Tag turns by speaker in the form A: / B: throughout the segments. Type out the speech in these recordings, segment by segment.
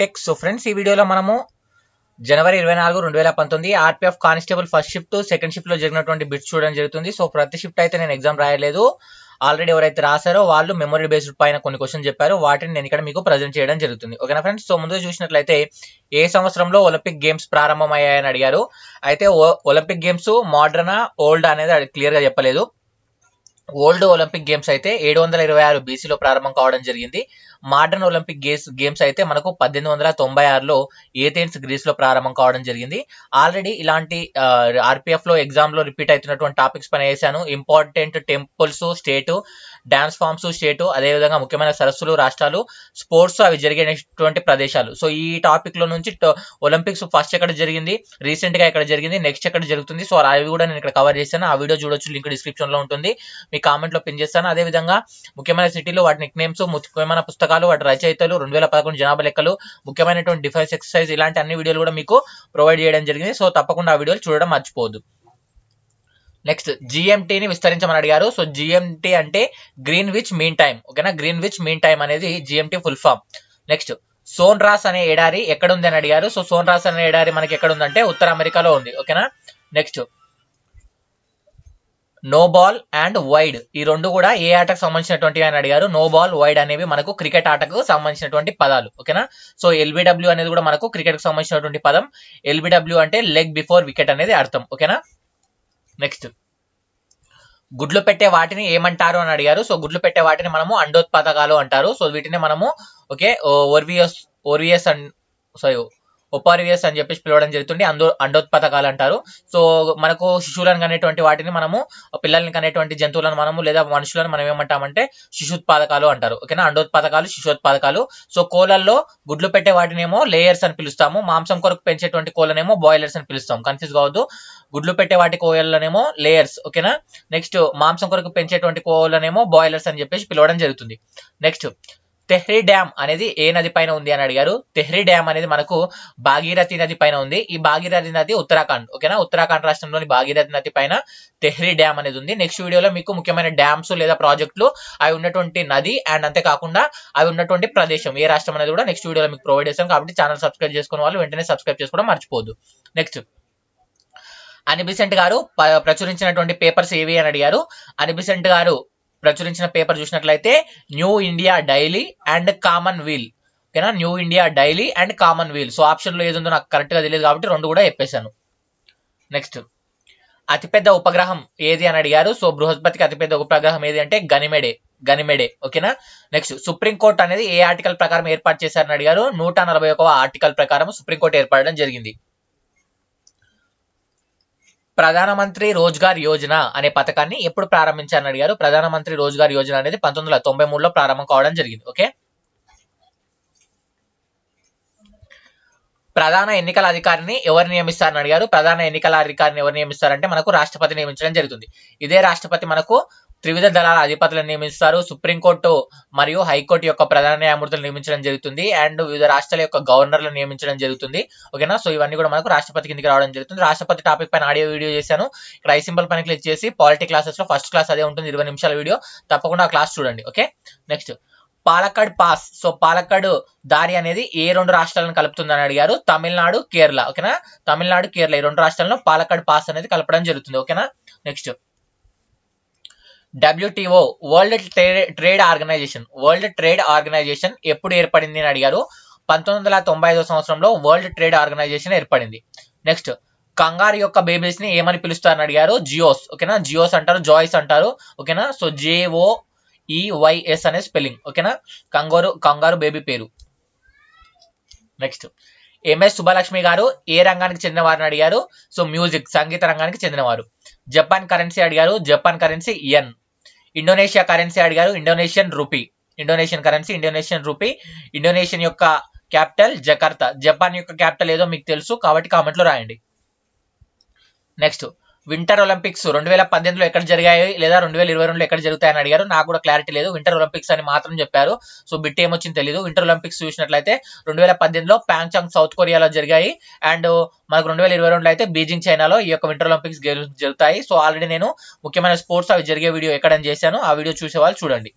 A: Tech. So friends, ఈ వీడియోలో మనము జనవరి 24, 2019 RPF constable first shift second shift లో జరిగినటువంటి బిట్స్ చూడడం జరుగుతుంది. సో ప్రతి షిఫ్ట్ అయితే నేను ఎగ్జామ్ రాయలేదు. ఆల్రెడీ ఎవరైతే రాశారో వాళ్ళు మెమరీ బేస్డ్ పైన కొన్ని క్వశ్చన్ చెప్పారు. వాటిని నేను ఇక్కడ మీకు ప్రజెంట్ చేయడం జరుగుతుంది. ఓకేనా ఫ్రెండ్స్? సో ముందుగా చూసినట్లయితే ఏ సంవత్సరంలో ఒలింపిక్ గేమ్స్ ప్రారంభమయ్యాయని అడిగారు. అయితే ఒలింపిక్ గేమ్స్ మోడర్నా ఓల్డ్ అనేది క్లియర్ గా చెప్పలేదు. ఓల్డ్ ఒలింపిక్ గేమ్స్ అయితే 726 బీసీలో ప్రారంభం కావడం జరిగింది. మోడర్న్ ఒలింపిక్ గేమ్స్ అయితే మనకు 1896లో ఏథెన్స్ గ్రీస్ లో ప్రారంభం కావడం జరిగింది. ఆల్రెడీ ఇలాంటి ఆర్పిఎఫ్ లో ఎగ్జామ్ లో రిపీట్ అవుతున్నటువంటి టాపిక్స్ పైన వేసాను. ఇంపార్టెంట్ టెంపుల్స్ స్టేటు, డాన్స్ ఫామ్స్ స్టేటు, అదేవిధంగా ముఖ్యమైన సరస్సులు రాష్ట్రాలు, స్పోర్ట్స్ అవి జరిగినటువంటి ప్రదేశాలు. సో ఈ టాపిక్ లో నుంచి ఒలింపిక్స్ ఫస్ట్ ఎక్కడ జరిగింది, రీసెంట్ గా ఎక్కడ జరిగింది, నెక్స్ట్ ఎక్కడ జరుగుతుంది, సో అవి కూడా నేను ఇక్కడ కవర్ చేశాను. ఆ వీడియో చూడొచ్చు, లింక్ డిస్క్రిప్షన్ లో ఉంటుంది, మీ కామెంట్ లో పిన్ చేస్తాను. అదేవిధంగా ముఖ్యమైన సిటీలు, వాటి నిక్ నేమ్స్, ముఖ్యమైన పుస్తకాలు, వాటి రచయితలు, 2011 జనాభా లెక్కలు, ముఖ్యమైనటువంటి డిఫెన్స్ ఎక్సర్సైజ్, ఇలాంటి అన్ని వీడియోలు కూడా మీకు ప్రొవైడ్ చేయడం జరిగింది. సో తప్పకుండా ఆ వీడియోలు చూడడం మర్చిపోవద్దు. నెక్స్ట్, జిఎంటీని విస్తరించమని అడిగారు. సో జిఎంటీ అంటే గ్రీన్విచ్ మీన్ టైం. ఓకేనా? గ్రీన్విచ్ మీన్ టైం అనేది జిఎంటీ ఫుల్ ఫామ్. నెక్స్ట్, సోన్రాస్ అనే ఎడారి ఎక్కడ ఉంది అని అడిగారు. సో సోన్రాస్ అనే ఎడారి మనకి ఎక్కడ ఉందంటే ఉత్తర అమెరికాలో ఉంది. ఓకేనా? Next, no ball and wide, ఈ రెండు కూడా ఏ ఆటకు సంబంధించినటువంటి అని అడిగారు. నో బాల్, వైడ్ అనేవి మనకు క్రికెట్ ఆటకు సంబంధించినటువంటి పదాలు. ఓకేనా? సో ఎల్బిడబ్ల్యూ అనేది కూడా మనకు క్రికెట్ కు సంబంధించినటువంటి పదం. ఎల్బిడబ్ల్యూ అంటే లెగ్ బిఫోర్ వికెట్ అనేది అర్థం. ఓకేనా? నెక్స్ట్, గుడ్లు పెట్టే వాటిని ఏమంటారు అని అడిగారు. సో గుడ్లు పెట్టే వాటిని మనము అండోత్పాదకాలు అంటారు. సో వీటిని మనము ఓర్వియస్ అండ్ ఒపారివియస్ అని చెప్పేసి పిలవడం జరుగుతుంది. అండోత్పాదకాలు అంటారు. సో మనకు శిశువులను కనేటువంటి వాటిని మనము, పిల్లల్ని కనేటువంటి జంతువులను మనము లేదా మనుషులను మనం ఏమంటామంటే శిశుత్పాదకాలు అంటారు. ఓకేనా? అండోత్పాదకాలు, శిశుత్పాదకాలు. సో కోళ్ళల్లో గుడ్లు పెట్టే వాటినేమో లేయర్స్ అని పిలుస్తాము. మాంసం కొరకు పెంచేటువంటి కోళ్ళనేమో బాయిలర్స్ అని పిలుస్తాం. కన్ఫ్యూజ్ కావద్దు. గుడ్లు పెట్టే వాటి కోళ్ళనేమో లేయర్స్. ఓకేనా? నెక్స్ట్, మాంసం కొరకు పెంచేటువంటి కోళ్ళనేమో బాయిలర్స్ అని చెప్పేసి పిలవడం జరుగుతుంది. నెక్స్ట్, తెహ్రీ డ్యామ్ అనేది ఏ నది పైన ఉంది అని అడిగారు. తెహ్రీ డ్యామ్ అనేది మనకు భాగీరథి నది పైన ఉంది. ఈ భాగీరథి నది ఉత్తరాఖండ్. ఓకేనా? ఉత్తరాఖండ్ రాష్ట్రంలోని భాగీరథి నది పైన తెహ్రీ డ్యామ్ అనేది ఉంది. నెక్స్ట్ వీడియోలో మీకు ముఖ్యమైన డ్యామ్స్ లేదా ప్రాజెక్టులు, అవి ఉన్నటువంటి నది అండ్ అంతేకాకుండా అవి ఉన్నటువంటి ప్రదేశం ఏ రాష్ట్రం అనేది కూడా నెక్స్ట్ వీడియోలో మీకు ప్రొవైడ్ చేస్తాం. కాబట్టి ఛానల్ సబ్స్క్రైబ్ చేసుకున్న వాళ్ళు వెంటనే సబ్స్క్రైబ్ చేసుకోవడం మర్చిపోవద్దు. నెక్స్ట్, అనిబిసెంట్ గారు ప్రచురించినటువంటి పేపర్స్ ఏవి అని అడిగారు. అనిబిసెంట్ గారు ప్రచురించిన పేపర్ చూసినట్లయితే New India Daily and Common Wheel. ఓకేనా? New India Daily and Common Wheel. So option లో ఏది ఉందో నాకు కరెక్ట్ గా తెలియదు కాబట్టి రెండు కూడా చెప్పేశాను. నెక్స్ట్, అతిపెద్ద ఉపగ్రహం ఏది అని అడిగారు. సో బృహస్పతికి అతిపెద్ద ఉపగ్రహం ఏది అంటే గనిమెడే. ఓకేనా? నెక్స్ట్, సుప్రీంకోర్టు అనేది ఏ ఆర్టికల్ ప్రకారం ఏర్పాటు చేశారని అడిగారు. 141వ ఆర్టికల్ ప్రకారం సుప్రీంకోర్టు ఏర్పడడం జరిగింది. ప్రధానమంత్రి రోజ్గార్ యోజన అనే పథకాన్ని ఎప్పుడు ప్రారంభించారని అడిగారు. ప్రధానమంత్రి రోజ్గార్ యోజన అనేది 1993లో ప్రారంభం కావడం జరిగింది. ఓకే? ప్రధాన ఎన్నికల అధికారిని ఎవరు నియమిస్తారని అడిగారు. ప్రధాన ఎన్నికల అధికారిని ఎవరు నియమిస్తారంటే మనకు రాష్ట్రపతి నియమించడం జరుగుతుంది. ఇదే రాష్ట్రపతి మనకు త్రివిధ దళాల అధిపతులను నియమిస్తారు. సుప్రీంకోర్టు మరియు హైకోర్టు యొక్క ప్రధాన న్యాయమూర్తులను నియమించడం జరుగుతుంది. అండ్ వివిధ రాష్ట్రాల యొక్క గవర్నర్లను నియమించడం జరుగుతుంది. ఓకేనా? సో ఇవన్నీ కూడా మనకు రాష్ట్రపతి కిందకి రావడం జరుగుతుంది. రాష్ట్రపతి టాపిక్ పైన ఆడియో వీడియో చేశాను. ఇక్కడ ఐ సింబల్ పైన క్లిక్ చేసి పాలిటీ క్లాసెస్ లో ఫస్ట్ క్లాస్ అదే ఉంటుంది, 20 నిమిషాల వీడియో. తప్పకుండా ఆ క్లాస్ చూడండి. Okay? Next, Palakkad pass. So Palakkad దారి అనేది ఏ రెండు రాష్ట్రాలను కలుపుతుందని అడిగారు. తమిళనాడు, కేరళ. ఓకేనా? తమిళనాడు, కేరళ ఈ రెండు రాష్ట్రాలను పాలక్కడ్ పాస్ అనేది కలపడం జరుగుతుంది. ఓకేనా? Next, WTO world trade organization ఎప్పుడు ఏర్పడింది అని అడిగారు. 1995 సంవత్సరంలో వరల్డ్ ట్రేడ్ ఆర్గనైజేషన్ ఏర్పడింది. నెక్స్ట్, కంగారు యొక్క బేబీస్ ని ఏమని పిలుస్తారని అడిగారు. జియోస్. ఓకేనా? జియోస్ అంటారు, జాయ్స్ అంటారు. ఓకేనా? సో JOEYS అనే స్పెల్లింగ్. ఓకేనా? కంగారు బేబీ పేరు. నెక్స్ట్, MS సుబ్బలక్ష్మి గారు ఏ రంగానికి చెందినవారని అడిగారు. సో మ్యూజిక్, సంగీత రంగానికి చెందినవారు. జపాన్ కరెన్సీ అడిగారు. Japan currency yen. Indonesia currency అడిగారు. Indonesian rupee. Indonesian currency Indonesian rupee. Indonesian యొక్క క్యాపిటల్ జకార్తా. జపాన్ యొక్క క్యాపిటల్ ఏదో మీకు తెలుసు కాబట్టి కామెంట్ లో రాయండి. నెక్స్ట్, వింటర్ ఒలింపిక్స్ 2018లో ఎక్కడ జరిగాయి లేదా 2022లో ఎక్కడ జరుగుతాయని అడిగారు. నాకు కూడా క్లారిటీ లేదు. వింటర్ ఒలింపిక్స్ అని మాత్రం చెప్పారు. సో బిట్ ఏమొచ్చింది తెలియదు. వింటర్ ఒలింపిక్స్ చూసినట్లయితే 2018లో ప్యాంగ్చాంగ్ సౌత్ కొరియాలో జరిగాయి. అండ్ మనకు 2022లో అయితే బీజింగ్ చైనాలో ఈ యొక్క వింటర్ ఒలింపిక్స్ జరుగుతాయి. సో ఆల్రెడీ నేను ముఖ్యమైన స్పోర్ట్స్ అవి జరిగే వీడియో ఎక్కడని చేశాను. ఆ వీడియో చూసే వాళ్ళు చూడండి.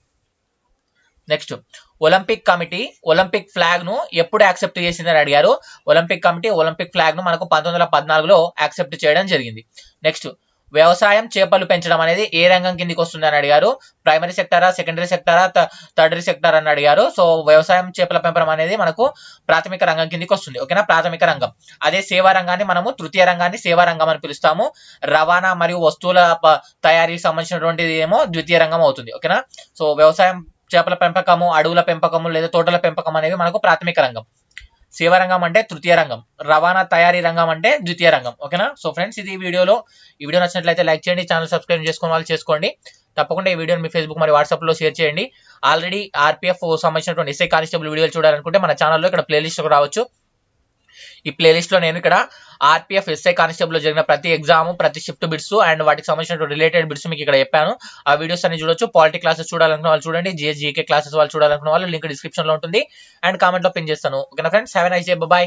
A: Next, Olympic committee Olympic flag ను ఎప్పుడు యాక్సెప్ట్ చేసిందని అడిగారు. ఒలింపిక్ కమిటీ ఒలింపిక్ ఫ్లాగ్ ను మనకు 1914లో యాక్సెప్ట్ చేయడం జరిగింది. నెక్స్ట్, వ్యవసాయం చేపలు పెంచడం అనేది ఏ రంగం కిందికి వస్తుంది అని అడిగారు. ప్రైమరీ సెక్టారా, సెకండరీ సెక్టారా, థర్డరీ సెక్టార్ అని అడిగారు. సో వ్యవసాయం చేపల పెంపకం అనేది మనకు ప్రాథమిక రంగం కిందికి వస్తుంది. ఓకేనా, ప్రాథమిక రంగం. అదే సేవా రంగాన్ని మనము తృతీయ రంగాన్ని సేవా రంగం అని పిలుస్తాము. రవాణా మరియు వస్తువుల తయారీకి సంబంధించినటువంటిది ఏమో ద్వితీయ రంగం అవుతుంది. ఓకేనా, సో వ్యవసాయం, చేపల పెంపకము, అడవుల పెంపకము లేదా తోటల పెంపకం అనేవి మనకు ప్రాథమిక రంగం. సేవా రంగం అంటే తృతీయ రంగం, రవాణా తయారీ రంగం అంటే ద్వితీయ రంగం. ఓకేనా, సో ఫ్రెండ్స్ ఇది ఈ వీడియో నచ్చినట్లయితే లైక్ చేయండి, ఛానల్ సబ్స్క్రైబ్ చేసుకుని వాళ్ళు చేసుకోండి. తప్పకుండా ఈ వీడియోని మీ ఫేస్బుక్ మరియు వాట్సాప్ లో షేర్ చేయండి. ఆల్రెడీ ఆర్పీఎఫ్ సంబంధించినటువంటి ఎస్ఐ కానిస్టేబుల్ వీడియోలు చూడాలనుకుంటే మన ఛానల్లో ఇక్కడ ప్లేలిస్ట్ రావచ్చు. ఈ ప్లేలిస్ట్ లో నేను ఇక్కడ ఆర్పీఎఫ్ ఎస్ఐ కానిస్టేబుల్ లో జరిగిన ప్రతి ఎగ్జామ్, ప్రతి షిఫ్ట్ బిట్స్ అండ్ వాటికి సంబంధించిన రిలేటెడ్ బిట్స్ మీకు ఇక్కడ చెప్పాను. ఆ వీడియోస్ అన్ని చూడొచ్చు. పాలిటీ క్లాసెస్ చూడాలనుకున్న వాళ్ళు చూడండి, జీకే క్లాసెస్ వాళ్ళు చూడాలనుకున్న వాళ్ళు లింక్ డిస్క్రిప్షన్ లో ఉంటుంది అండ్ కామెంట్ లో పిన్ చేస్తాను. ఓకేనా friends, have a nice day, by.